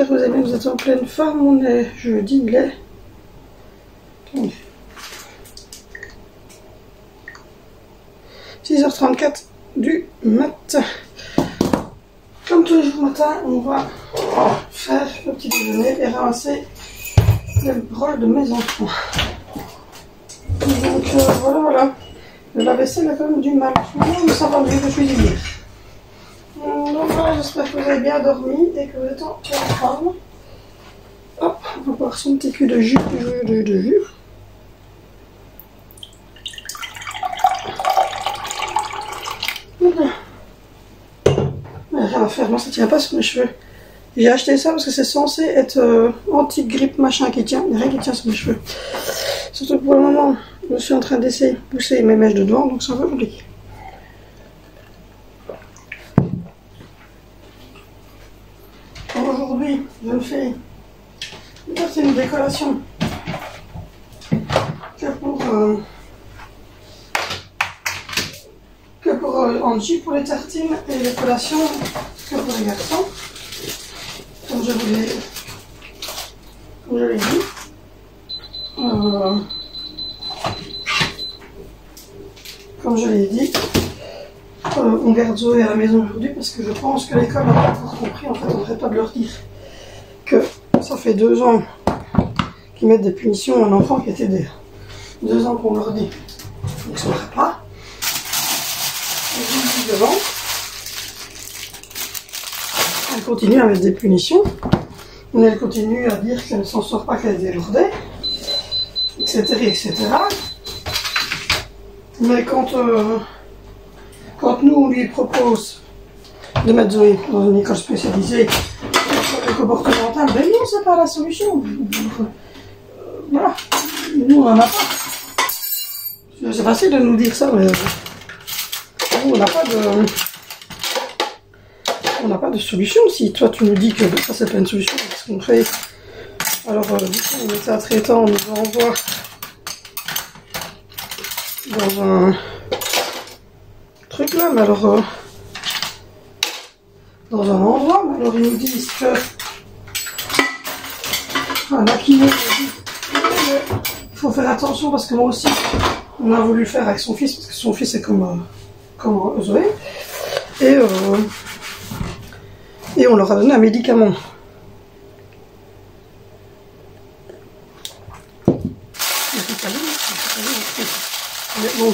j'espère que vous aimez, vous êtes en pleine forme. On est jeudi, il est... Attendez. 6h34 du matin. Comme tous les jours matin, on va faire le petit déjeuner et ramasser le rôle de mes enfants. Donc voilà. La vaisselle a quand même du mal. Mais ça va mieux que cuisiner. Donc voilà, j'espère que vous avez bien dormi et que vous êtes en pleine forme. Hop, on va boire son petit cul de jus, de jus. Voilà. Rien à faire, moi ça tient pas sur mes cheveux. J'ai acheté ça parce que c'est censé être anti-grippe machin qui tient. Il n'y a rien qui tient sur mes cheveux. Surtout que pour le moment, je suis en train d'essayer de pousser mes mèches de devant, donc c'est un peu compliqué. Aujourd'hui, je me fais une tartine de décoration que pour Angie pour les tartines et les collations que pour les garçons. Comme je l'ai dit. Comme je l'ai dit, on garde Zoé à la maison aujourd'hui parce que je pense que l'école n'a pas encore compris. En fait, on n'arrête pas de leur dire que ça fait 2 ans qu'ils mettent des punitions à un enfant qui était 2 ans qu'on leur dit. Donc ça ne va pas. Et je dis devant. Elle continue à mettre des punitions. Mais elle continue à dire qu'elle ne s'en sort pas, qu'elle est délourdée, etc., etc. Mais quand nous, on lui propose de mettre Zoé dans une école spécialisée sur le comportemental, ben non, c'est pas la solution. Voilà. Nous, on n'en a pas. C'est facile de nous dire ça, mais nous, on n'a pas de solution. Si toi, tu nous dis que ça, c'est pas une solution, qu'est-ce qu'on fait? Alors, du coup, on était à traitant, on nous envoie dans un truc là, mais alors dans un endroit, mais alors ils nous disent que la kiné nous dit il faut faire attention parce que moi aussi on a voulu le faire avec son fils parce que son fils est comme Zoé et on leur a donné un médicament. Mais bon,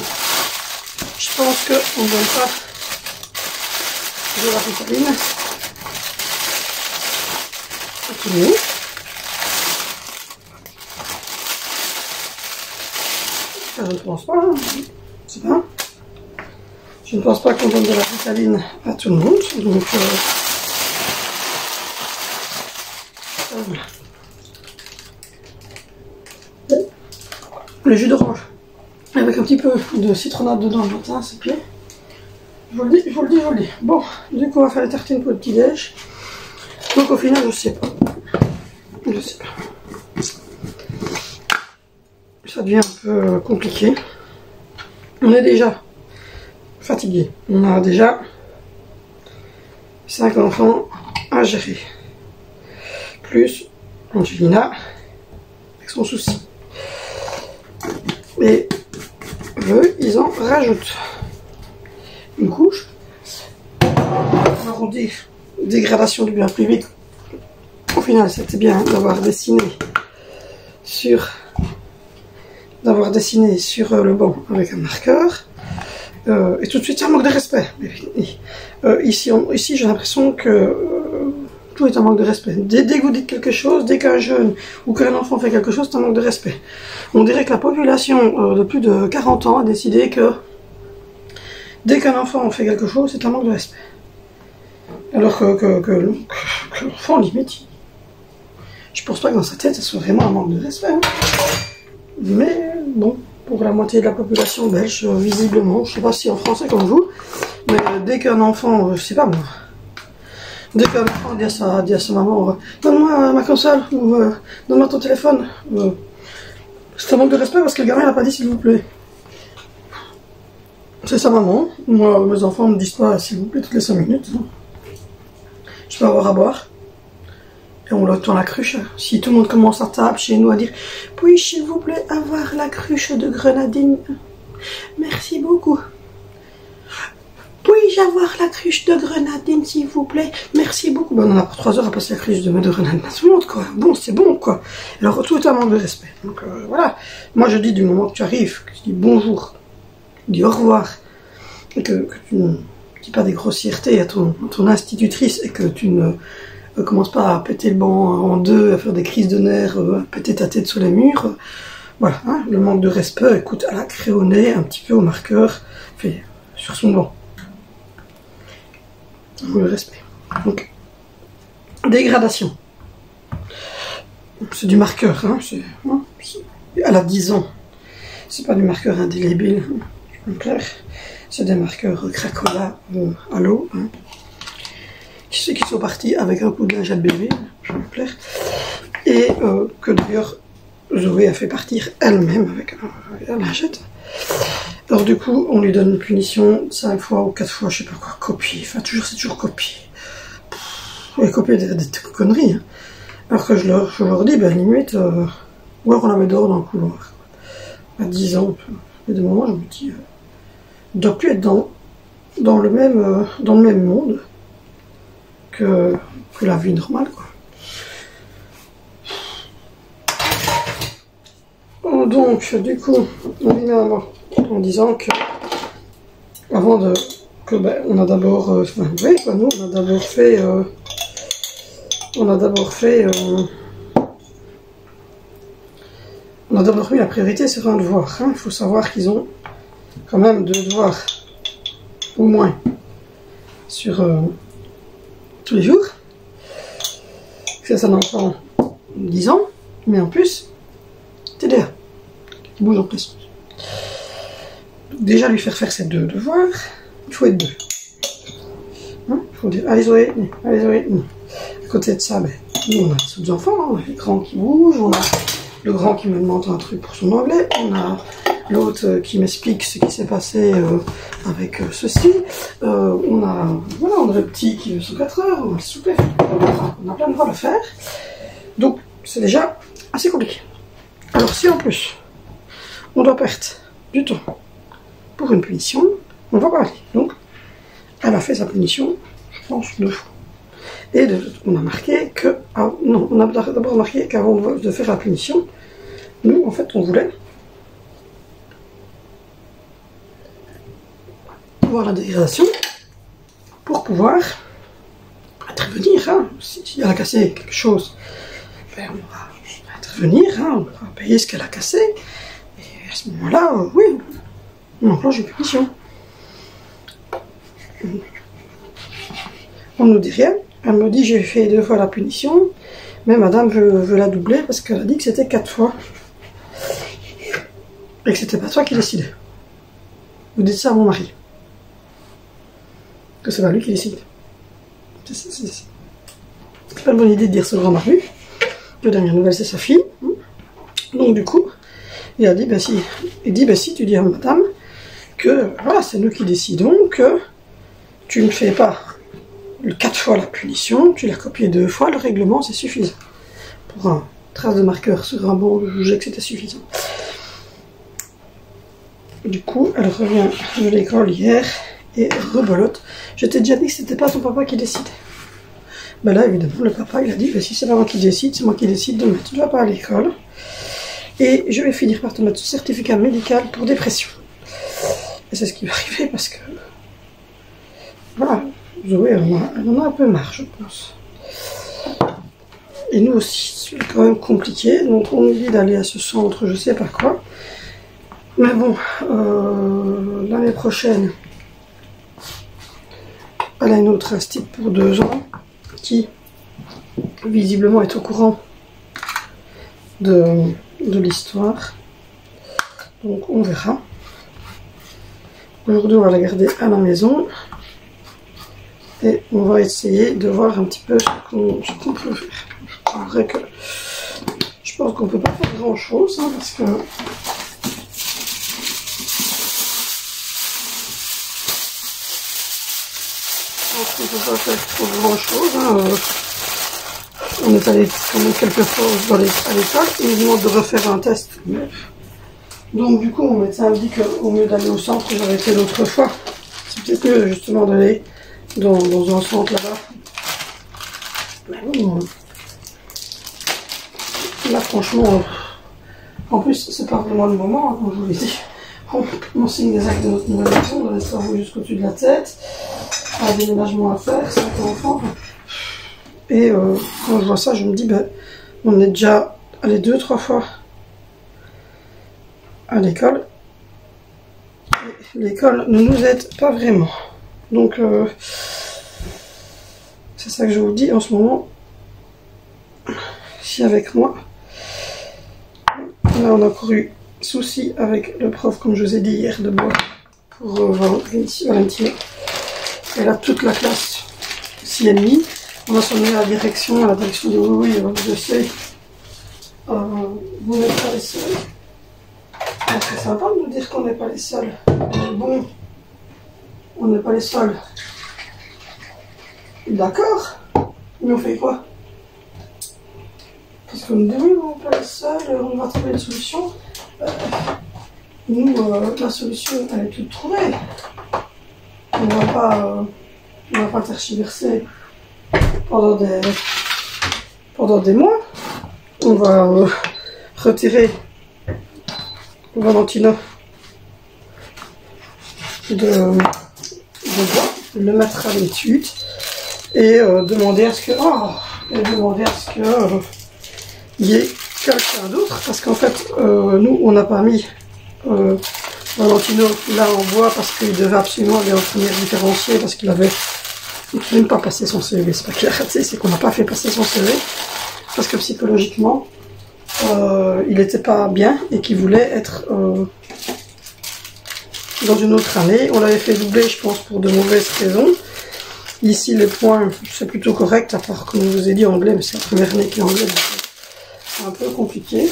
je pense qu'on ne donne pas de la ritaline à tout le monde. Ça, je ne pense pas, hein. C'est bien. Je ne pense pas qu'on donne de la ritaline à tout le monde, donc voilà. Le jus d'orange. Avec un petit peu de citronnade dedans le matin, c'est bien. Je vous le dis. Bon, du coup, on va faire les tartines pour le petit-déj. Donc, au final, je sais pas. Ça devient un peu compliqué. On est déjà fatigué. On a déjà 5 enfants à gérer. Plus Angelina avec son souci. Et eux, ils en rajoutent une couche. Alors on dit dégradation du bien plus vite. Au final, c'était bien d'avoir dessiné sur le banc avec un marqueur. Et tout de suite, c'est un manque de respect. Ici, j'ai l'impression que tout est un manque de respect. Dès que vous dites quelque chose, dès qu'un jeune ou qu'un enfant fait quelque chose, c'est un manque de respect. On dirait que la population de plus de 40 ans a décidé que dès qu'un enfant fait quelque chose, c'est un manque de respect. Alors que l'enfant, limite, je pense pas que dans sa tête, ça soit vraiment un manque de respect. Hein. Mais bon, pour la moitié de la population belge, visiblement, je sais pas si en français comme vous, mais dès qu'un enfant, je sais pas moi, dès qu'un enfant dit à sa maman, donne-moi ma console, ou donne-moi ton téléphone, c'est un manque de respect parce que le gamin n'a pas dit s'il vous plaît. C'est sa maman. Moi, mes enfants ne me disent pas s'il vous plaît toutes les 5 minutes. Je peux avoir à boire. et on leur tend la cruche. Si tout le monde commence à table chez nous à dire « Puis, s'il vous plaît, avoir la cruche de grenadine. Merci beaucoup. Puis-je avoir la cruche de grenadine, s'il vous plaît? Merci beaucoup. » Ben, on en a pour 3 heures à passer la cruche de grenadine à tout le monde, quoi. Bon, c'est bon, quoi. Alors, tout est un manque de respect. Donc, voilà. Moi, je dis du moment que tu arrives, que tu dis bonjour, tu dis au revoir, et que tu ne dis pas des grossièretés à ton institutrice, et que tu ne commences pas à péter le banc en deux, à faire des crises de nerfs, à péter ta tête sur les murs. Voilà, hein, le manque de respect, écoute, à la crayonnée, un petit peu au marqueur, fait sur son banc. Le respect. Donc, dégradation. C'est du marqueur, hein, elle a 10 ans. C'est pas du marqueur indélébile, hein, clair. C'est des marqueurs Cracola à l'eau, hein, qui sont partis avec un coup de linge à bébé, je me plaire. Et que d'ailleurs, Zoé a fait partir elle-même avec un lingette. Alors du coup, on lui donne une punition 5 fois ou 4 fois, je sais pas quoi, copie, enfin c'est toujours copie. Et copier des conneries. Hein. Alors que je leur dis, ben limite, ou alors on la met dehors dans le couloir. À 10 ans, et de moments, je me dis, ne doit plus être dans le même monde que la vie normale, quoi. Donc, du coup, on y va en disant que, avant de, que ben, on a d'abord, enfin, oui, quoi, nous, on a d'abord fait, on a d'abord mis la priorité sur un devoir. Hein. Il faut savoir qu'ils ont quand même 2 devoirs, au moins, sur tous les jours. C'est un enfant de 10 ans, mais en plus, TDA, qui bouge en pression. Déjà lui faire ces 2 devoirs, il faut être 2. Hein, il faut dire, allez Zoé, allez Zoé. À côté de ça, ben, nous on a les autres enfants, hein, on a les grands qui bougent, on a le grand qui me demande un truc pour son anglais, on a l'autre qui m'explique ce qui s'est passé avec ceci, on a le petit qui veut son 4 heures, on a le souper, on a plein de devoirs à faire, donc c'est déjà assez compliqué. Alors si en plus on doit perdre du temps pour une punition, on va pas aller. Donc elle a fait sa punition, je pense 2 fois. Et on a marqué que... Ah, non, on a d'abord marqué qu'avant de faire la punition, nous, en fait, on voulait voir la dégradation pour pouvoir intervenir. Hein. Si elle a cassé quelque chose, ben, on va intervenir, hein, on va payer ce qu'elle a cassé. Et à ce moment-là, oui, on enclenche une punition. On ne nous dit rien. Elle me dit j'ai fait 2 fois la punition, mais madame veut la doubler parce qu'elle a dit que c'était 4 fois. Et que c'était pas toi qui décidais. Vous dites ça à mon mari. Que c'est pas lui qui décide. C'est pas une bonne idée de dire ce grand mari. La dernière nouvelle c'est sa fille. Donc du coup, il a dit ben si. Il dit ben si tu dis à madame que voilà, c'est nous qui décidons, que tu ne fais pas 4 fois la punition, tu l'as copié 2 fois, le règlement c'est suffisant. Pour un trace de marqueur sur un banc, je jugeais que c'était suffisant. Du coup, elle revient de l'école hier et rebelote. Je t'ai déjà dit que c'était pas son papa qui décidait. Ben là, évidemment, le papa il a dit ben, si c'est pas moi qui décide, c'est moi qui décide demain. Tu ne vas pas à l'école. Et je vais finir par te mettre ce certificat médical pour dépression. Et c'est ce qui va arriver parce que. Voilà. Zoé, elle en a un peu marre, je pense. Et nous aussi, c'est quand même compliqué. Donc on nous dit d'aller à ce centre, je sais pas quoi. Mais bon, l'année prochaine, elle a une autre institut pour 2 ans qui, visiblement, est au courant de l'histoire. Donc on verra. Aujourd'hui, on va la garder à la maison. Et on va essayer de voir un petit peu ce qu'on peut faire. En vrai que je pense qu'on peut pas faire grand chose, hein, parce que je pense qu'on peut pas faire trop grand chose. Hein, on est allé quand même quelques fois à l'école, ils nous demandent de refaire un test. Donc du coup, mon médecin me dit qu'au mieux d'aller au centre, j'aurais été l'autre fois. C'est peut-être mieux justement d'aller dans un centre là-bas. Mais bon, là franchement, en plus c'est pas vraiment le moment, hein, comme je vous l'ai dit. On signe des actes de notre nouvelle maison, on a des travaux jusqu'au-dessus de la tête, un déménagement à faire, 5 enfants. Et quand je vois ça, je me dis, ben, on est déjà allé 2-3 fois à l'école. L'école ne nous aide pas vraiment. Donc, c'est ça que je vous dis en ce moment. Si avec moi, là on a encore eu souci avec le prof, comme je vous ai dit hier, de bois pour Valentino. Et là, toute la classe s'y est mise. On a sonné à la direction dit oui, je sais, vous n'êtes pas les seuls. C'est sympa de nous dire qu'on n'est pas les seuls. Bon, on n'est pas les seuls. D'accord, mais on fait quoi? Parce qu'on nous dit oui, on n'est pas les seuls, on va trouver une solution. Nous, la solution, elle est toute trouvée. On va pas tergiverser pendant des mois. On va retirer Valentino de bois, le mettre à l'étude et demander à ce que il y ait quelqu'un d'autre, parce qu'en fait nous on n'a pas mis Valentino là en bois parce qu'il devait absolument aller en première différenciée, parce qu'il avait même pas passé son CV. C'est pas qu'il a raté, c'est qu'on n'a pas fait passer son CV parce que psychologiquement il n'était pas bien et qu'il voulait être dans une autre année. On l'avait fait doubler, je pense, pour de mauvaises raisons. Ici les points c'est plutôt correct, à part comme je vous ai dit anglais, mais c'est la première année qu'il est anglais, c'est un peu compliqué.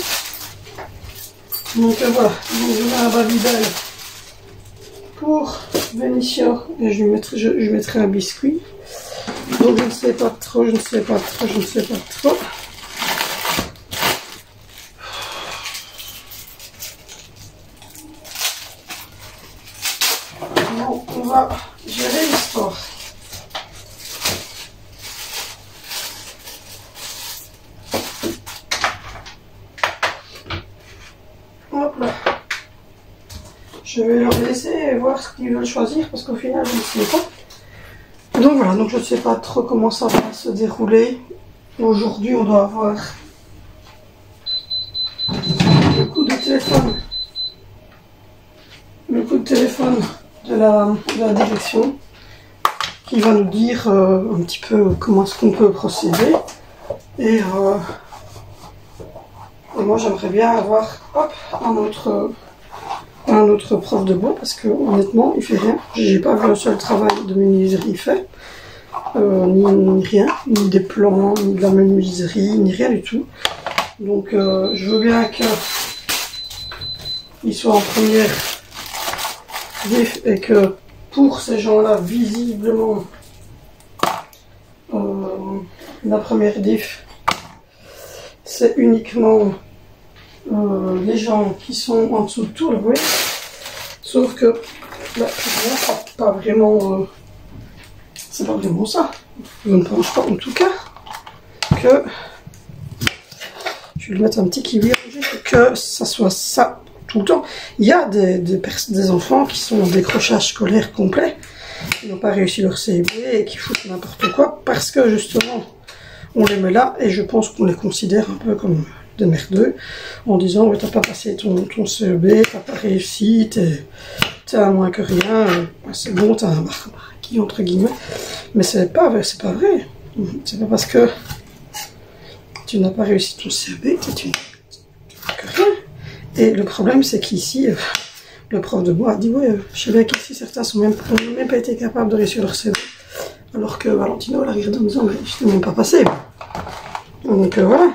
Donc voilà, donc je mets un Babybel pour Benicio et je lui mettrai un biscuit. Donc je ne sais pas trop. Bon, on va gérer l'histoire. Hop là. Je vais leur laisser et voir ce qu'ils veulent choisir, parce qu'au final je ne sais pas. Donc voilà, donc je ne sais pas trop comment ça va se dérouler. Aujourd'hui on doit avoir le coup de téléphone. De la direction qui va nous dire un petit peu comment est-ce qu'on peut procéder. Et moi j'aimerais bien avoir un autre prof de bois, parce que honnêtement il fait rien. J'ai pas vu un seul travail de menuiserie il fait, ni rien, ni des plans, ni de la menuiserie, ni rien du tout. Donc je veux bien qu'il soit en première diff et que pour ces gens-là, visiblement, la première diff, c'est uniquement les gens qui sont en dessous de tout, oui. Sauf que là, c'est pas vraiment ça. Je ne pense pas en tout cas que je vais lui mettre un petit kiwi que ça soit ça tout le temps. Il y a des enfants qui sont en décrochage scolaire complet, qui n'ont pas réussi leur CEB et qui foutent n'importe quoi parce que justement on les met là, et je pense qu'on les considère un peu comme des merdeux en disant ouais, t'as pas passé ton CEB, t'as pas réussi, t'es à moins que rien, c'est bon, t'as un qui entre guillemets, mais c'est pas vrai. C'est pas pas parce que tu n'as pas réussi ton CEB que tu n'as que rien. Et le problème, c'est qu'ici, le prof de bois a dit ouais, je sais bien qu'ici certains n'ont même pas été capables de réussir leur CEB, alors que Valentino l'a regardé en disant mais je n'ai même pas passé. Donc voilà.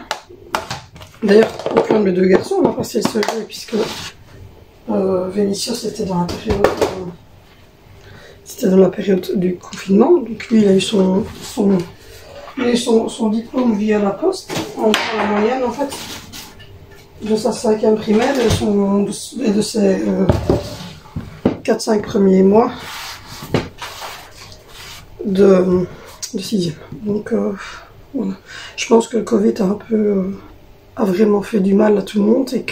D'ailleurs, aucun de mes deux garçons n'a passé le CEB, puisque Vénicio c'était dans la période du confinement, donc lui il a eu son Il a eu son diplôme via la poste, en moyenne en fait, de sa 5e primaire et de ses 4-5 premiers mois de 6e. Donc voilà. Je pense que le Covid a vraiment fait du mal à tout le monde et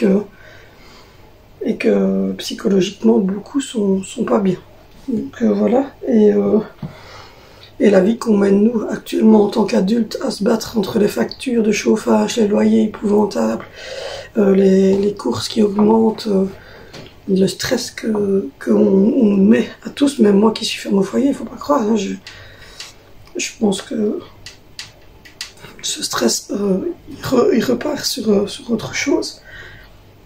que psychologiquement beaucoup sont pas bien. Donc voilà. Et la vie qu'on mène nous actuellement en tant qu'adultes à se battre entre les factures de chauffage, les loyers épouvantables, les courses qui augmentent, le stress qu'on met à tous, même moi qui suis femme au foyer, il faut pas croire, hein, je pense que ce stress il repart sur autre chose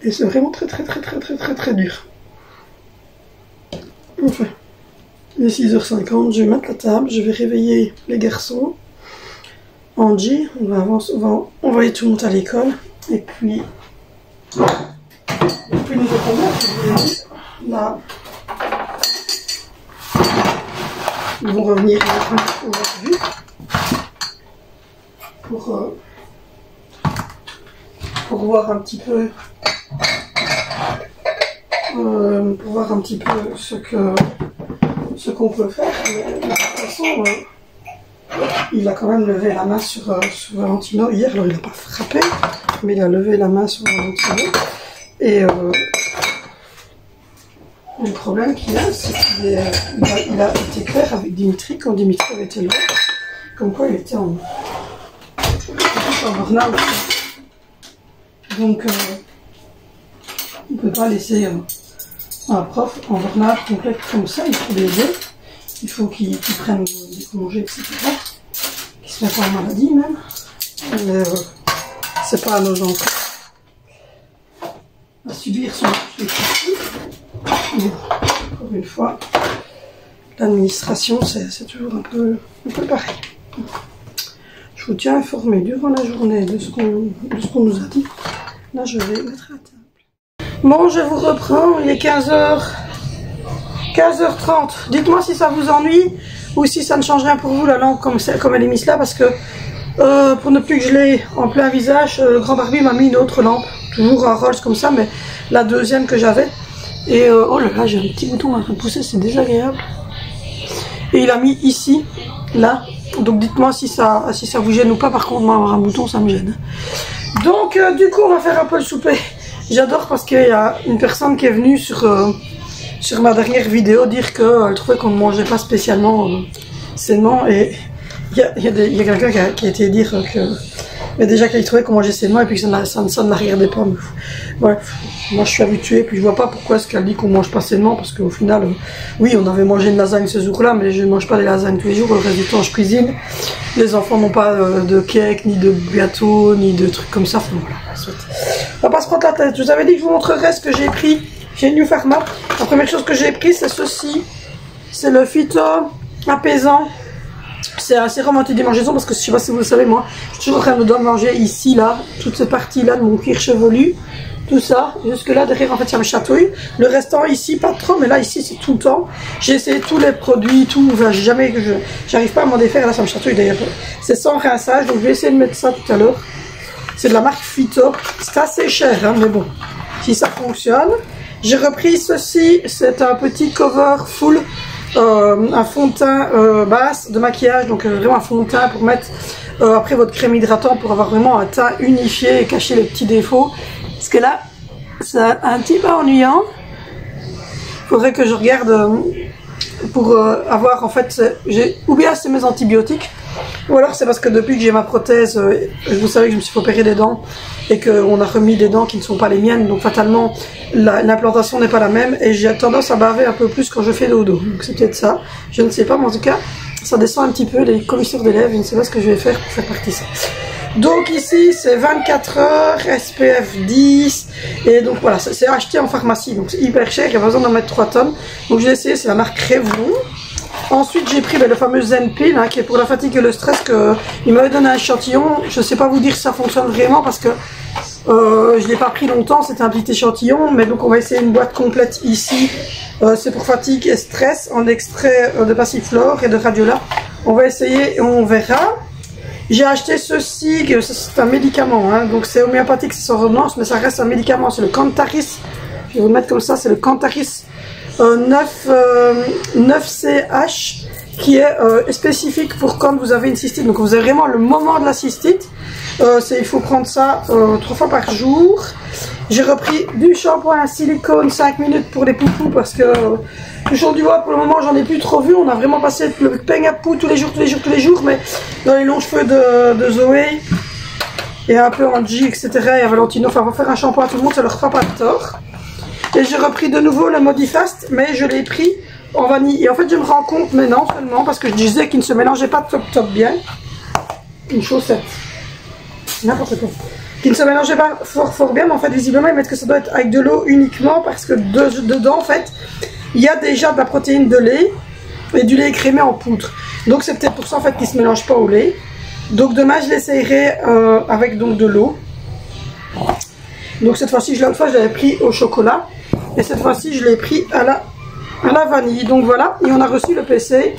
et c'est vraiment très dur. Enfin, il est 6h50, je vais mettre la table, je vais réveiller les garçons. Angie, on va envoyer tout le monde à l'école et puis nous là, ils vont revenir aujourd'hui pour voir un petit peu ce qu'on peut faire. Mais de toute façon, il a quand même levé la main sur Valentino hier. Alors il n'a pas frappé, mais il a levé la main sur Valentino. Et le problème qu'il a, c'est qu'il a été clair avec Dimitri quand Dimitri avait été là, comme quoi il était en burn-out. Donc on ne peut pas laisser un prof en burn-out complet comme ça, il faut l'aider, il faut qu'il prenne des congés, etc. Qu'il se mette en maladie même. Mais c'est pas à nos enfants à subir son souci. Encore une fois, l'administration, c'est toujours un peu pareil. Je vous tiens informé durant la journée de ce qu'on nous a dit. Là, je vais mettre à table. Bon, je vous reprends. Il est 15h30. Dites-moi si ça vous ennuie ou si ça ne change rien pour vous, la lampe comme elle est mise là, parce que pour ne plus que je l'ai en plein visage, le grand Barbie m'a mis une autre lampe. Toujours un Rolls comme ça, mais la deuxième que j'avais. Et oh là là, j'ai un petit bouton en train de pousser, c'est désagréable. Et il a mis ici, là. Donc dites-moi si ça vous gêne ou pas. Par contre, moi avoir un bouton, ça me gêne. Donc du coup, on va faire un peu le souper. J'adore parce qu'il y a une personne qui est venue sur ma dernière vidéo dire qu'elle trouvait qu'on ne mangeait pas spécialement sainement. Et il y a quelqu'un qui a été dire que... Mais déjà qu'il trouvait qu'on mangeait sainement et puis que ça ne la regardait pas. Bref, moi je suis habituée, puis je vois pas pourquoi est-ce qu'elle dit qu'on mange pas sainement, parce qu'au final, oui, on avait mangé une lasagne ce jour-là, mais je ne mange pas des lasagnes tous les jours, le reste du temps je cuisine. Les enfants n'ont pas de cake, ni de gâteau, ni de trucs comme ça. Enfin, voilà, on va pas se prendre la tête. Je vous avais dit que je vous montrerais ce que j'ai pris chez New Pharma. La première chose que j'ai pris, c'est ceci. C'est le phyto apaisant. C'est un sérum anti-démangeaison parce que je sais pas si vous le savez, moi je suis toujours en train de manger ici, là, toute cette partie là de mon cuir chevelu, tout ça, jusque là derrière en fait ça me chatouille. Le restant ici pas trop, mais là ici c'est tout le temps. J'ai essayé tous les produits, tout, enfin, jamais que j'arrive pas à m'en défaire, là ça me chatouille d'ailleurs. C'est sans rinçage, donc je vais essayer de mettre ça tout à l'heure. C'est de la marque Phyto, c'est assez cher hein, mais bon, si ça fonctionne. J'ai repris ceci, c'est un petit cover full. Un fond de teint base de maquillage, donc vraiment un fond de teint pour mettre après votre crème hydratante pour avoir vraiment un teint unifié et cacher les petits défauts. Parce que là, c'est un petit peu ennuyant. Il faudrait que je regarde pour avoir en fait, ou bien c'est mes antibiotiques, ou alors c'est parce que depuis que j'ai ma prothèse, vous savez que je me suis fait opérer des dents et qu'on a remis des dents qui ne sont pas les miennes, donc fatalement l'implantation n'est pas la même et j'ai tendance à baver un peu plus quand je fais dodo, donc c'est peut-être ça, je ne sais pas, mais en tout cas ça descend un petit peu les commissures d'élèves, je ne sais pas ce que je vais faire pour faire partie de ça. Donc ici c'est 24 heures, SPF 10 et donc voilà, c'est acheté en pharmacie, donc c'est hyper cher, il n'y a pas besoin d'en mettre 3 tonnes, donc j'ai essayé, c'est la marque Revlon. Ensuite j'ai pris le fameux Zen Pill hein, qui est pour la fatigue et le stress, il m'avait donné un échantillon, je ne sais pas vous dire si ça fonctionne vraiment parce que je ne l'ai pas pris longtemps, c'était un petit échantillon, mais donc on va essayer une boîte complète ici, c'est pour fatigue et stress en extrait de passiflore et de radiola, on va essayer et on verra. J'ai acheté ceci, c'est un médicament, hein, donc c'est homéopathique, c'est sans ordonnance, mais ça reste un médicament, c'est le Cantaris. Je vais vous le mettre comme ça, c'est le Cantaris 9CH qui est spécifique pour quand vous avez une cystite. Donc vous avez vraiment le moment de la cystite. Il faut prendre ça 3 fois par jour. J'ai repris du shampoing silicone 5 minutes pour les poupous parce que touchant du bois pour le moment j'en ai plus trop vu. On a vraiment passé le peigne à poux tous les jours, mais dans les longs cheveux de Zoé et un peu Angie, etc. et à Valentino, enfin on va faire un shampoing à tout le monde, ça leur fera pas de tort. Et j'ai repris de nouveau le Modifast, mais je l'ai pris en vanille. Et en fait je me rends compte maintenant seulement parce que je disais qu'il ne se mélangeait pas top bien. Une chaussette. N'importe quoi. Qui ne se mélangeait pas fort bien, mais en fait visiblement ils mettent que ça doit être avec de l'eau uniquement parce que dedans en fait il y a déjà de la protéine de lait et du lait écrémé en poudre. Donc c'est peut-être pour ça en fait qu'il ne se mélange pas au lait. Donc demain je l'essayerai avec donc de l'eau. Donc cette fois-ci, l'autre fois je l'avais pris au chocolat et cette fois-ci je l'ai pris à la vanille. Donc voilà, et on a reçu le PC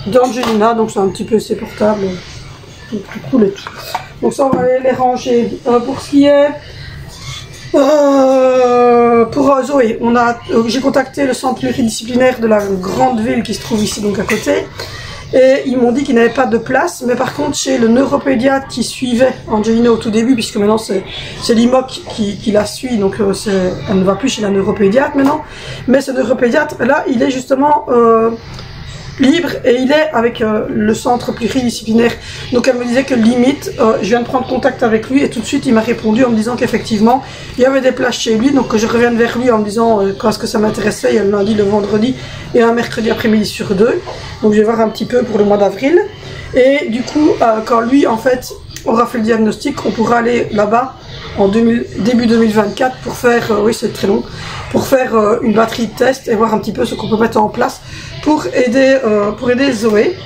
d'Angelina, donc c'est un petit PC portable, plus cool et tout. Donc ça on va aller les ranger. Pour ce qui est pour Zoé, j'ai contacté le centre pluridisciplinaire de la grande ville qui se trouve ici donc à côté. Et ils m'ont dit qu'ils n'avaient pas de place, mais par contre chez le neuropédiatre qui suivait Angelina au tout début, puisque maintenant c'est l'IMOC qui la suit, donc elle ne va plus chez la neuropédiatre maintenant, mais ce neuropédiatre là il est justement libre et il est avec le centre pluridisciplinaire. Donc elle me disait que limite, je viens de prendre contact avec lui et tout de suite il m'a répondu en me disant qu'effectivement il y avait des places chez lui, donc que je revienne vers lui en me disant quand est-ce que ça m'intéressait. Il y a le lundi, le vendredi et un mercredi après-midi sur 2. Donc je vais voir un petit peu pour le mois d'avril. Et du coup, quand lui en fait aura fait le diagnostic, on pourra aller là-bas en début 2024 pour faire, oui c'est très long, pour faire une batterie de tests et voir un petit peu ce qu'on peut mettre en place pour aider Zoé.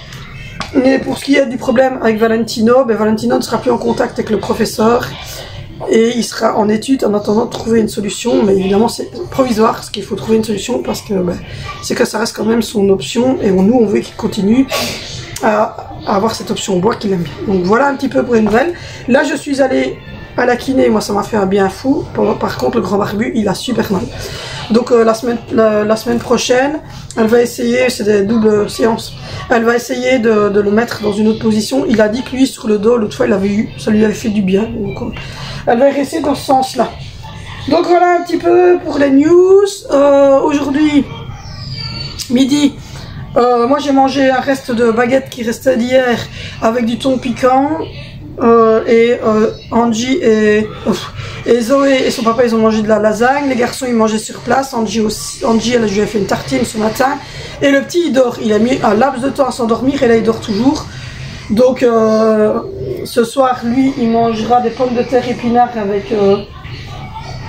Mais pour ce qui est du problème avec Valentino, Valentino ne sera plus en contact avec le professeur et il sera en étude en attendant de trouver une solution, mais évidemment c'est provisoire parce qu'il faut trouver une solution parce que c'est que ça reste quand même son option et nous on veut qu'il continue à avoir cette option bois qu'il aime bien. Donc voilà un petit peu pour les nouvelles. Là je suis allée à la kiné, moi ça m'a fait un bien fou. Par contre le grand barbu il a super mal. Donc la semaine prochaine elle va essayer, c'est des doubles séances, elle va essayer de le mettre dans une autre position. Il a dit que lui sur le dos l'autre fois ça lui avait fait du bien, donc elle va essayer dans ce sens là. Donc voilà un petit peu pour les news. Aujourd'hui midi, moi j'ai mangé un reste de baguette qui restait d'hier avec du thon piquant. Angie et Zoé et son papa ils ont mangé de la lasagne. Les garçons ils mangeaient sur place. Angie elle, je lui ai fait une tartine ce matin. Et le petit il dort, il a mis un laps de temps à s'endormir et là il dort toujours. Donc ce soir lui il mangera des pommes de terre épinards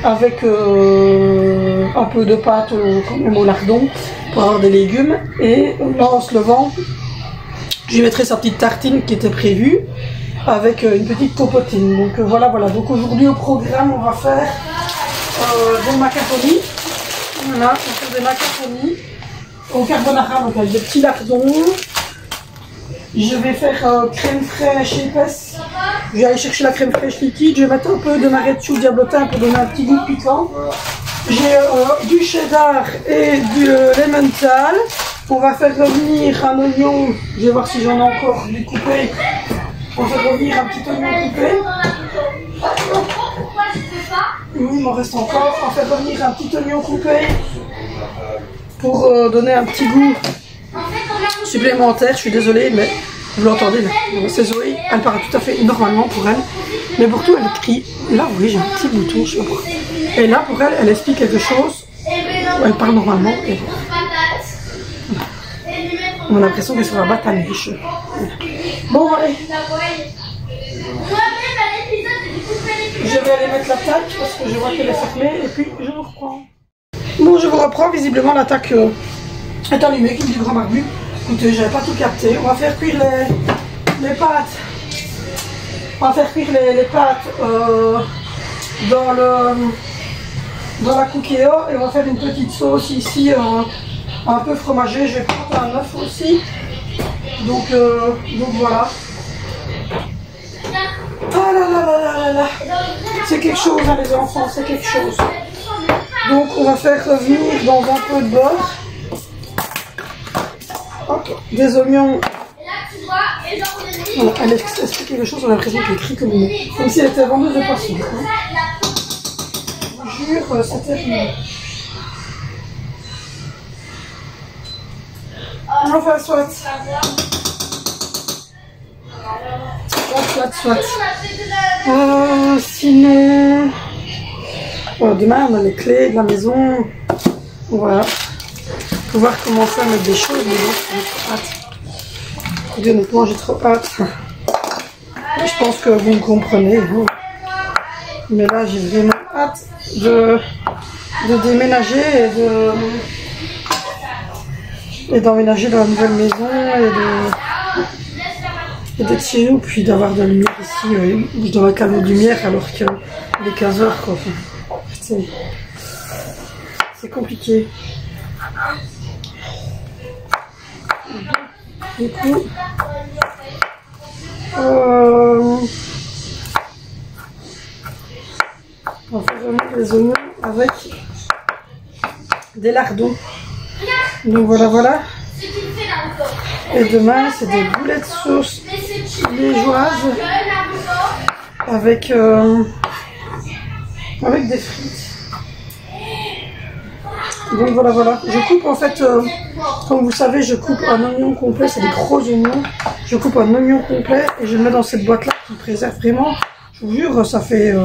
avec un peu de pâte quand même au lardon pour avoir des légumes. Et là en se levant je lui mettrai sa petite tartine qui était prévue avec une petite popotine. Donc voilà. Donc aujourd'hui au programme on va faire des macaronis. Voilà, on va faire des macaronis au carbonara, donc avec des petits lardons. Je vais faire crème fraîche épaisse. Je vais aller chercher la crème fraîche liquide. Je vais mettre un peu de maréchou diablotin pour donner un petit goût piquant. J'ai du cheddar et du Emmental. On va faire revenir un oignon. Je vais voir si j'en ai encore du coupé. On va faire revenir un petit oignon coupé. Oui, il m'en reste encore. On va faire revenir un petit oignon coupé pour donner un petit goût supplémentaire. Je suis désolée, mais vous l'entendez là. C'est Zoé, elle parle tout à fait normalement pour elle. Mais pour tout, elle crie. Là, oui, j'ai un petit bouton, je sais pas pourquoi. Et là, pour elle, elle explique quelque chose. Elle parle normalement. Et on a l'impression qu'elle se va battre à neige. Bon, allez. Je vais aller mettre l'attaque parce que je vois qu'elle est fermée et puis je vous reprends. Bon, je vous reprends. Visiblement, l'attaque est allumée, comme du grand barbu. Écoutez, j'avais pas tout capté. On va faire cuire les pâtes. On va faire cuire les pâtes dans la cookéo et on va faire une petite sauce ici un peu fromagée. Je vais prendre un œuf aussi. Donc voilà. Ah là là là là là là. C'est quelque chose, hein, les enfants, c'est quelque chose. Donc on va faire revenir dans un peu de beurre. Hop, des oignons. Voilà, elle explique quelque chose, on a l'impression qu'elle crie comme si elle était vendeuse de poisson. Je vous jure, c'est terrible. Enfin, soit. Soit. Sinon... demain, on a les clés de la maison. Voilà. Pouvoir commencer à mettre des choses, mais bon, j'ai trop hâte. Honnêtement, j'ai trop hâte. Je pense que vous me comprenez. Hein. Mais là, j'ai vraiment hâte de déménager et d'emménager dans la nouvelle maison et d'être chez nous, puis d'avoir de la lumière ici. Je dois calmer de lumière alors qu'il est 15 h, quoi. Enfin, c'est compliqué. Du coup, on va faire vraiment des oignons avec des lardons. Donc voilà. Et demain, c'est des boulettes de sauce liégeoises avec des frites. Donc voilà. Je coupe en fait, comme vous savez, je coupe un oignon complet, c'est des gros oignons. Je coupe un oignon complet et je le mets dans cette boîte-là qui préserve vraiment. Je vous jure, ça fait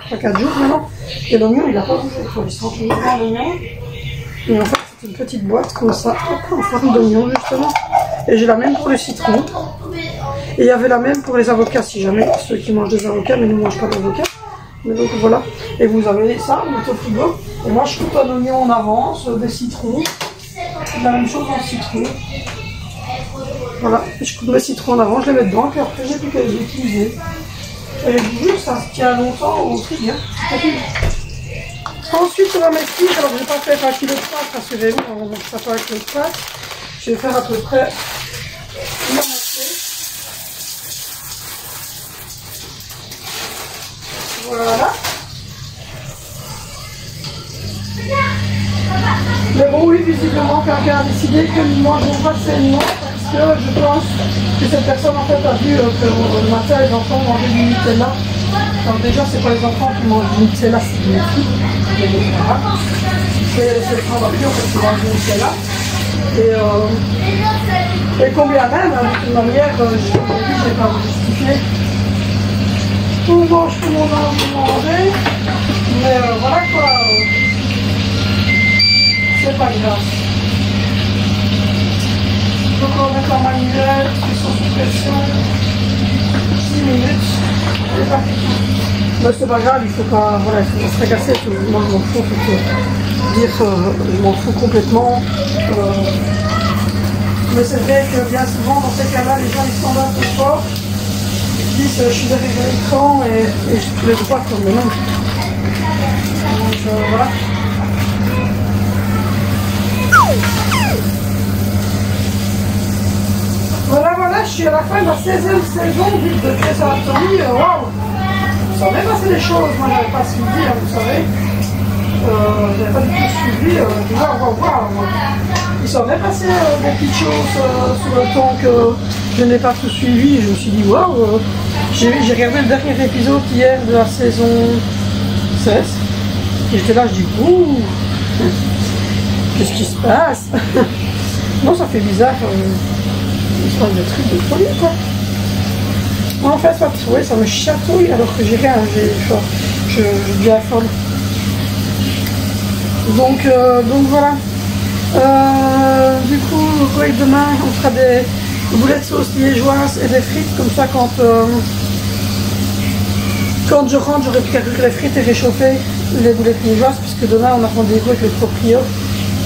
4 jours maintenant. Et l'oignon, il n'a pas bougé. Il faut lui sentir dans l'oignon. Et en fait, c'est une petite boîte comme ça, en forme d'oignon justement. Et j'ai la même pour le citron. Et il y avait la même pour les avocats, si jamais ceux qui mangent des avocats, mais nous ne mangent pas d'avocats. Mais donc voilà. Et vous avez ça, vous mettez au frigo. Et moi, je coupe un oignon en avance, des citrons. La même chose en citron. Voilà. Et je coupe mes citrons en avant, je les mets dedans, puis après, j'ai plus qu'à les utiliser. Et je vous jure, ça se tient longtemps au frigo. Ensuite, on va mettre ici. Alors, je ne vais pas faire 1 kg de pâte, rassurez-vous, on va mettre ça pas 1 kg de pâte. Je vais faire à peu près la moitié. Voilà. Mais bon, oui, visiblement, quelqu'un a décidé que nous ne mangeons pas sainement parce que je pense que cette personne en fait a vu que le matin les enfants mangeaient du Nutella. Alors déjà, c'est pas les enfants qui mangent du Nutella, c'est les filles. Mais bon, voilà. C'est le grand papier en fait qui mange du Nutella. Et combien même, de toute manière, je ne vais pas vous justifier. On mange tout le monde a envie de manger. Mais voilà quoi. C'est pas grave. Donc on va mettre en manuel, cuisson sous pression, 10 minutes, et parti. Mais c'est pas grave, il faut pas, voilà, il faut pas se fracasser, moi je m'en fous, je m'en fous complètement. Mais c'est vrai que bien souvent dans ces cas-là, les gens ils sont un peu fort, ils disent je suis derrière l'écran et je les vois comme mais non. Donc voilà. Voilà, je suis à la fin de la 16e saison de Grey's Anatomy. Waouh! Il s'en est passé des choses, moi j'avais pas suivi, hein, vous savez. J'avais pas du tout suivi. Il s'en est passé des petites choses sur le temps que je n'ai pas tout suivi. Je me suis dit waouh! J'ai regardé le dernier épisode hier de la saison 16. Et j'étais là, je dis ouh! Qu'est-ce qui se passe? Non, ça fait bizarre. Il se passe des trucs de folie, quoi. En fait, ouais, ça me chatouille alors que j'ai rien. Je deviens folle. Donc voilà. Du coup, ouais, demain, on fera des boulettes de sauce liégeoises et des frites. Comme ça, quand je rentre, j'aurai plus qu'à cuire les frites et réchauffer les boulettes liégeoises, puisque demain, on a rendez-vous avec le proprio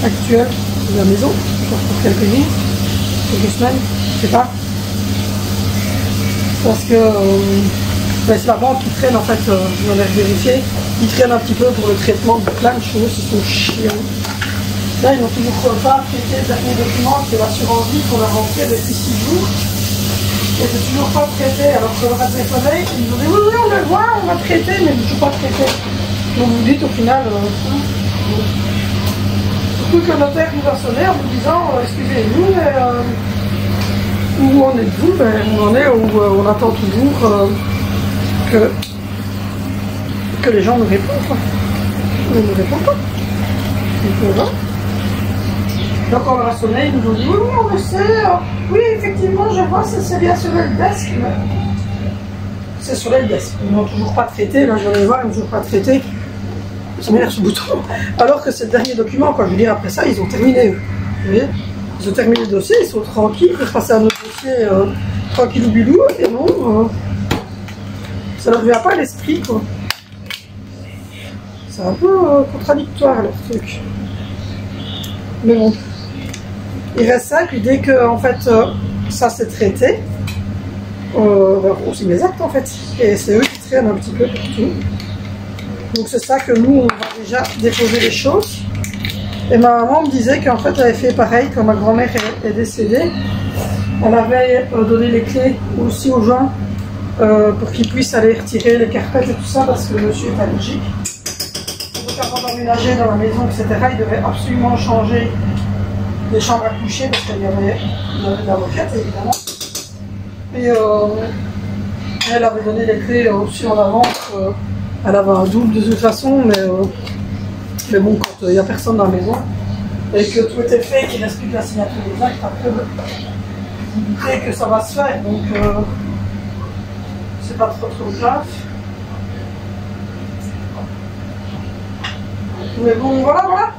actuel de la maison, pour quelques jours, quelques semaines, je sais pas. Parce que c'est la banque qui traîne, en fait, j'en ai vérifié, ils traînent un petit peu pour le traitement de plein de choses, ils sont chiants. Là, ils n'ont toujours pas traité le dernier document, c'est l'assurance vie qu'on a rempli depuis 6 jours. Et c'est toujours pas traité. Alors que le reste des collègues, ils nous ont dit oui, oui, on le voit, on va traiter, mais toujours pas traité. Donc vous dites au final, surtout que le notaire nous a sonné en nous disant excusez-nous, mais où en êtes-vous? Ben, on en est où on attend toujours que les gens nous répondent. Quoi. Ils ne nous répondent pas. Donc voilà. Donc on leur a sonné, ils nous ont dit oui, oui, on le sait. Oui, effectivement, je vois, c'est bien sur le desk. C'est sur le desk. Ils n'ont toujours pas traité. Là, je vais aller voir, ils n'ont toujours pas traité. Ça m'énerve ce bouton. Alors que c'est le dernier document, quoi. Je veux dire, après ça, ils ont terminé. Vous voyez, ils ont terminé le dossier, ils sont tranquilles, ils peuvent passer à un autre dossier tranquille ou bilou. Et non, ça leur vient pas à l'esprit, quoi. C'est un peu contradictoire, leur truc. Mais bon. Il reste ça, puis dès que en fait ça c'est traité, on signe les actes en fait. Et c'est eux qui traînent un petit peu partout. Donc c'est ça que nous on va déjà déposer les choses. Et ma maman me disait qu'en fait elle avait fait pareil quand ma grand-mère est décédée. Elle avait donné les clés aussi aux gens pour qu'ils puissent aller retirer les carpettes et tout ça parce que le monsieur est allergique. Donc avant d'emménager dans la maison, etc., il devait absolument changer les chambres à coucher parce qu'il y avait la moquette évidemment. Et elle avait donné les clés aussi en avance. Elle avait un double de toute façon, mais bon, quand il n'y a personne dans la maison et que tout était fait, qu'il ne reste plus que la signature des actes, après vous doutez que ça va se faire, donc c'est pas trop grave. Mais bon, voilà.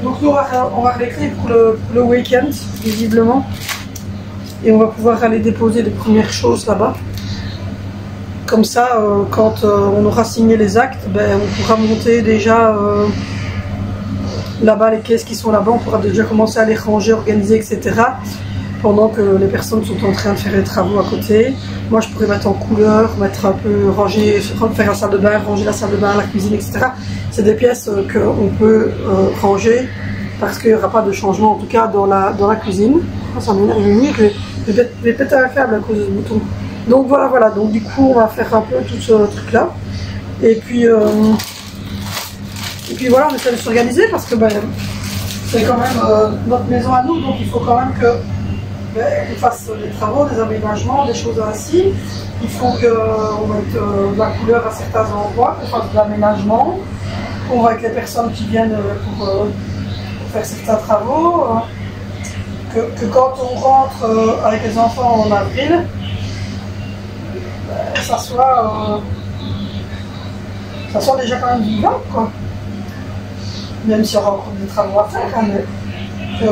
Donc nous, on va les clés pour le week-end, visiblement. Et on va pouvoir aller déposer les premières choses là-bas. Comme ça, quand on aura signé les actes, ben, on pourra monter déjà là-bas les caisses qui sont là-bas. On pourra déjà commencer à les ranger, organiser, etc. Pendant que les personnes sont en train de faire les travaux à côté. Moi, je pourrais mettre en couleur, mettre un peu, ranger, faire la salle de bain, ranger la salle de bain, la cuisine, etc. C'est des pièces qu'on peut ranger parce qu'il n'y aura pas de changement, en tout cas dans la cuisine. Ça m'énerve, je vais péter un câble à cause de ce bouton. Donc voilà, donc du coup, on va faire un peu tout ce truc-là. Et puis voilà, on essaie de s'organiser parce que ben, c'est quand même notre maison à nous, donc il faut quand même que qu'on fasse des travaux, des aménagements, des choses ainsi. Il faut qu'on mette de la couleur à certains endroits, qu'on fasse de l'aménagement, qu'on voit avec les personnes qui viennent pour faire certains travaux. Que quand on rentre avec les enfants en avril, ça soit déjà quand même vivant, quoi. Même s'il y aura encore des travaux à faire, hein, mais que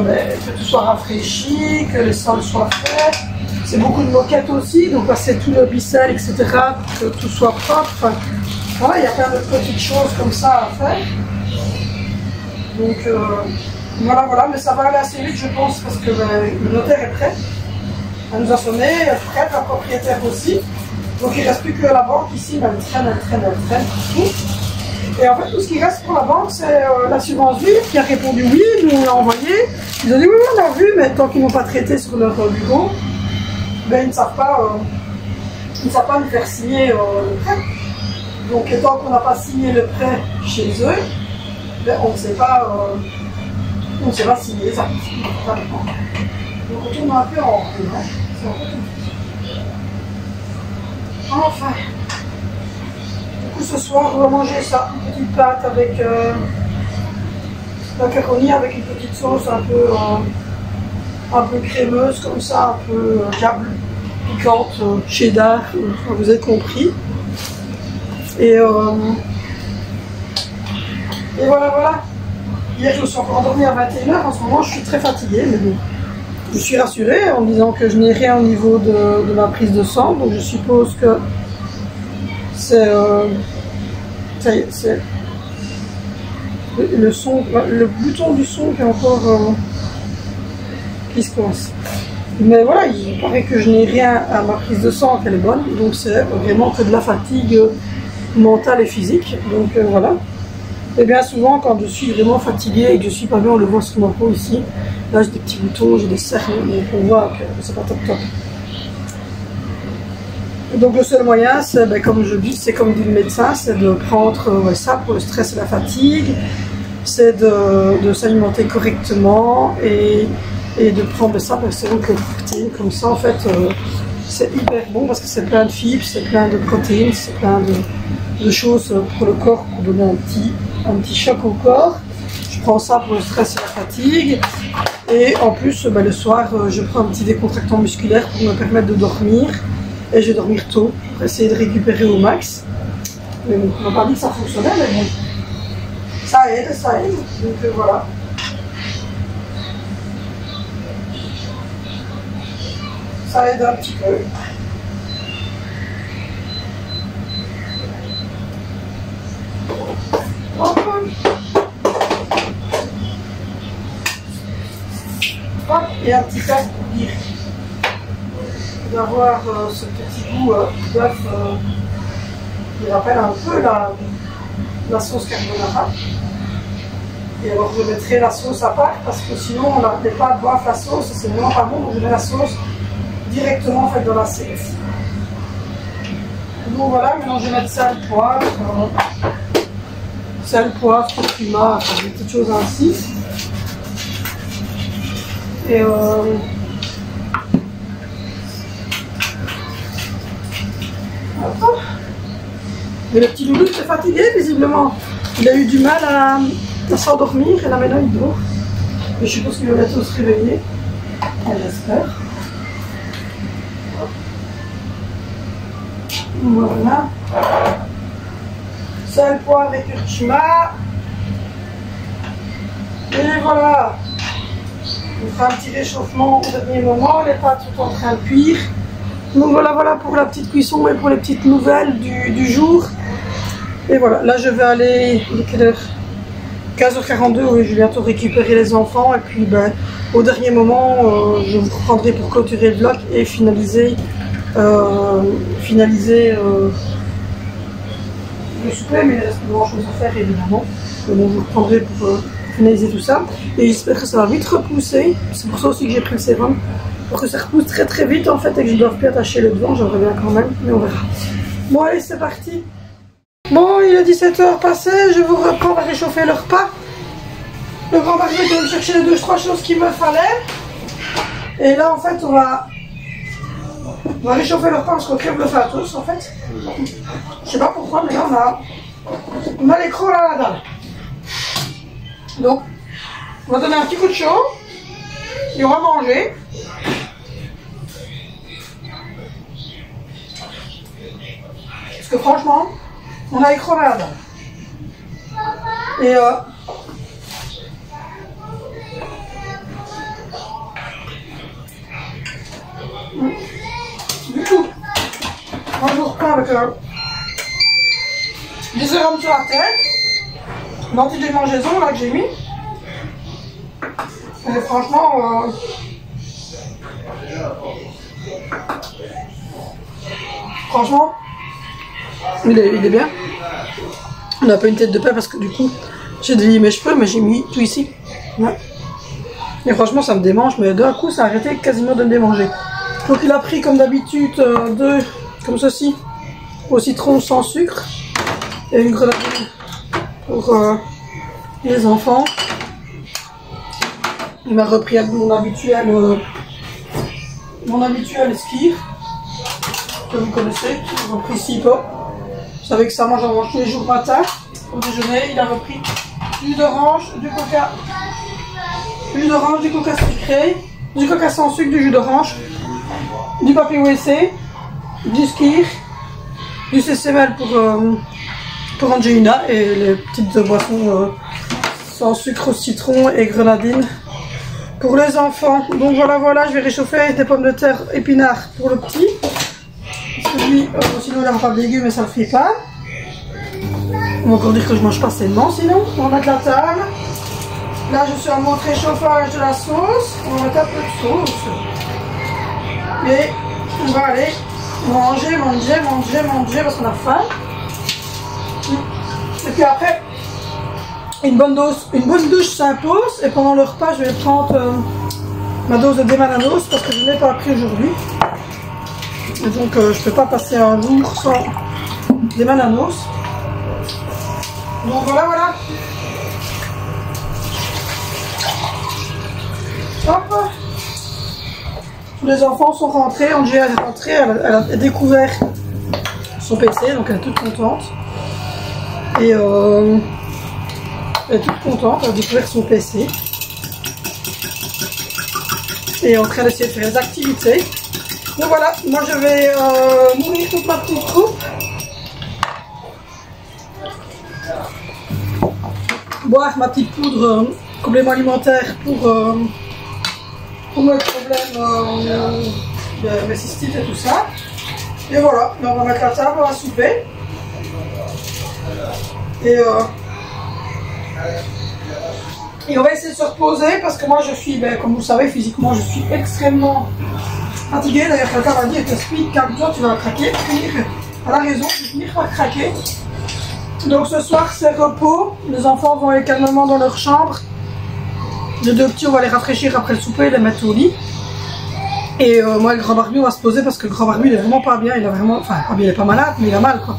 tout soit rafraîchi, que les sols soient faits. C'est beaucoup de moquettes aussi, donc passer tout le bissel, etc., pour que tout soit propre. Enfin, voilà, il y a plein de petites choses comme ça à faire. Donc voilà, mais ça va aller assez vite, je pense, parce que le notaire est prêt. Elle nous a sonné, elle est prête, la propriétaire aussi. Donc il ne reste plus que la banque ici, mais elle traîne tout. Et en fait, tout ce qui reste pour la banque, c'est l'assurance vie qui a répondu oui, nous on l'a envoyé. Ils ont dit oui, on a vu, mais tant qu'ils n'ont pas traité sur leur bureau, ben, ils ne savent pas nous faire signer le prêt. Donc tant qu'on n'a pas signé le prêt chez eux, ben, on ne sait pas signer ça. Donc on tourne un peu en rond. C'est un peu compliqué. Enfin. Ce soir, on va manger ça, une petite pâte avec macaroni avec une petite sauce un peu crémeuse comme ça, un peu piquante, cheddar, vous avez compris. Et voilà. Hier, je me suis encore endormie à 21h. En ce moment, je suis très fatiguée, mais bon. Je suis rassurée en me disant que je n'ai rien au niveau de ma prise de sang, donc je suppose que c'est le son, le bouton du son qui est encore qui se coince. Mais voilà, il paraît que je n'ai rien à ma prise de sang, qu'elle est bonne, donc c'est vraiment que de la fatigue mentale et physique. Donc voilà. Et bien souvent, quand je suis vraiment fatiguée et que je suis pas bien, on le voit sur ma peau ici. Là, j'ai des petits boutons, j'ai des cernes, donc on voit que c'est pas top top. Donc le seul moyen, c'est, ben, comme je dis, c'est comme dit le médecin, c'est de prendre ça pour le stress et la fatigue, c'est de s'alimenter correctement et de prendre ça, ben, c'est donc le protéine, comme ça en fait, c'est hyper bon parce que c'est plein de fibres, c'est plein de protéines, c'est plein de choses pour le corps, pour donner un petit choc au corps. Je prends ça pour le stress et la fatigue. Et en plus, ben, le soir, je prends un petit décontractant musculaire pour me permettre de dormir. Et je vais dormir tôt pour essayer de récupérer au max. Mais bon, on m'a pas dit que ça fonctionnait, mais bon. Ça aide, ça aide. Donc voilà. Ça aide un petit peu. Hop. Hop. Et un petit casque pour dire d'avoir ce petit goût d'œuf qui rappelle un peu la sauce carbonara. Et alors je mettrai la sauce à part parce que sinon on n'arrête pas de boire la sauce, c'est vraiment pas bon, donc je mets la sauce directement en fait dans l'assiette. Donc voilà, maintenant je vais mettre sel, poivre, curcuma, enfin, des petites choses ainsi. Et mais le petit loulou est fatigué visiblement. Il a eu du mal à s'endormir et là maintenant il dort. Mais je suppose qu'il va bientôt se réveiller. J'espère. Voilà. Sel, poivre et curcuma. Et voilà. On fera un petit réchauffement au dernier moment. Les pâtes sont en train de cuire. Donc voilà pour la petite cuisson et pour les petites nouvelles du jour. Et voilà, là je vais aller, il est quelle heure? 15h42, oui, je vais bientôt récupérer les enfants. Et puis ben, au dernier moment, je vous reprendrai pour clôturer le vlog et finaliser le souper. Mais il reste plus grand chose à faire évidemment. Donc je vous reprendrai pour finaliser tout ça. Et j'espère que ça va vite repousser. C'est pour ça aussi que j'ai pris le sérum. Pour que ça repousse très très vite en fait et que je ne doive plus attacher le devant, j'aimerais bien quand même, mais on verra. Bon allez, c'est parti. Bon, il est 17h passé, je vous reprends à réchauffer le repas. Le grand mari est me chercher les 2-3 choses qu'il me fallait. Et là en fait on va réchauffer le repas parce qu'on crève le feu à tous en fait. Je sais pas pourquoi, mais là on a les crocs à la dalle. Donc on va donner un petit coup de chaud et on va manger. Parce que franchement, on a les crocs à la dalle. Et du coup, moi je vous reprends avec des sérum sur la tête, l'anti-démangeaison là que j'ai mis. Et franchement, il est bien. On n'a pas une tête de pain parce que du coup, j'ai délié mes cheveux, mais j'ai mis tout ici. Ouais. Et franchement, ça me démange, mais d'un coup, ça a arrêté quasiment de me démanger. Donc il a pris comme d'habitude deux, comme ceci, au citron sans sucre et une grenadine pour les enfants. Il m'a repris mon habituel esquire que vous connaissez. J'ai repris 6 pots. Vous savez que ça, moi j'en mange tous les jours matin au déjeuner. Il a repris jus d'orange, du coca sucré, du coca sans sucre, du jus d'orange, du papier WC, du skir, du CCML pour Angelina et les petites boissons sans sucre au citron et grenadine pour les enfants. Donc voilà, je vais réchauffer des pommes de terre épinards pour le petit. Parce que lui, sinon il n'aura pas de légumes et ça ne le fait pas. On va encore dire que je mange pas sainement sinon. On va mettre la table. Là je suis en mode réchauffage de la sauce. On va mettre un peu de sauce. Et on va aller manger parce qu'on a faim. Et puis après, une bonne douche s'impose. Et pendant le repas, je vais prendre ma dose de Demananos parce que je ne l'ai pas pris aujourd'hui. Et donc, je ne peux pas passer un jour sans Demananos. Donc voilà. Hop. Tous les enfants sont rentrés. Angela est rentrée. Elle a découvert son PC, donc elle est toute contente. Et elle est toute contente. Elle a découvert son PC. Et en train d'essayer de faire des activités. Donc voilà, moi je vais nourrir toute ma petite troupe. Boire ma petite poudre complément alimentaire pour mes problèmes de mes cystites et tout ça. Et voilà, on va mettre la table, on va souper. Et on va essayer de se reposer parce que moi je suis, comme vous le savez, physiquement je suis extrêmement fatiguée. D'ailleurs quelqu'un m'a dit, t'explique, calme-toi, tu vas craquer. Elle a raison, je vais finir par craquer. Donc ce soir c'est repos, les enfants vont aller calmement dans leur chambre. Les deux petits on va les rafraîchir après le souper, les mettre au lit. Et moi le grand Barbu on va se poser parce que le grand Barbu il est vraiment pas bien, il a vraiment, enfin il est pas malade mais il a mal quoi.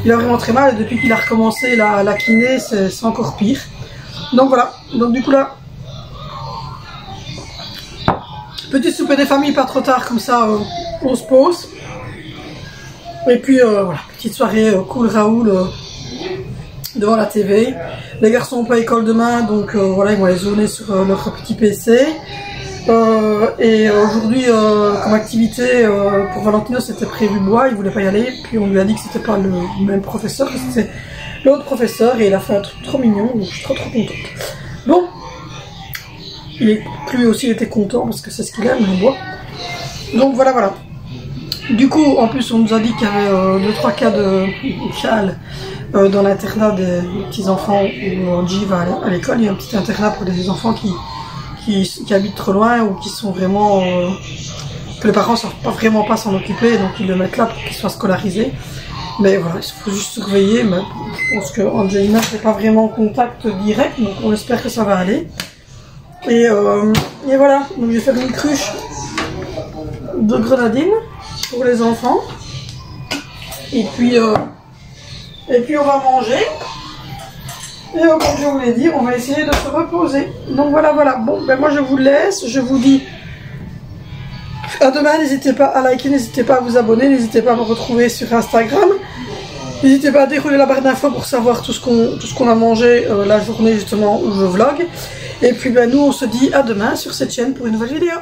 Il a vraiment très mal et depuis qu'il a recommencé la kiné c'est encore pire. Donc voilà, donc du coup là, petit souper des familles pas trop tard comme ça on se pose. Et puis voilà, petite soirée cool Raoul devant la TV. Les garçons n'ont pas école demain donc voilà ils vont les zoner sur leur petit PC. Et aujourd'hui comme activité pour Valentino c'était prévu bois, il voulait pas y aller. Puis on lui a dit que c'était pas le même professeur, que c'était l'autre professeur et il a fait un truc trop mignon donc je suis trop contente. Bon, lui aussi il était content parce que c'est ce qu'il aime le bois. Donc voilà. Du coup en plus on nous a dit qu'il y avait 2-3 cas de châle dans l'internat des petits enfants où Angie va à l'école. Il y a un petit internat pour des enfants qui habitent trop loin ou qui sont vraiment que les parents ne savent pas vraiment pas s'en occuper, donc ils le mettent là pour qu'il soit scolarisé. Mais voilà, il faut juste surveiller. Mais je pense que Angelina n'est pas vraiment en contact direct, donc on espère que ça va aller. Et voilà, donc je vais faire une cruche de grenadine pour les enfants. Et puis on va manger. Et comme je vous l'ai dit, on va essayer de se reposer. Donc voilà. Bon, ben moi je vous laisse. Je vous dis à demain. N'hésitez pas à liker, n'hésitez pas à vous abonner, n'hésitez pas à me retrouver sur Instagram. N'hésitez pas à dérouler la barre d'infos pour savoir tout ce qu'on a mangé la journée justement où je vlog. Et puis ben nous on se dit à demain sur cette chaîne pour une nouvelle vidéo.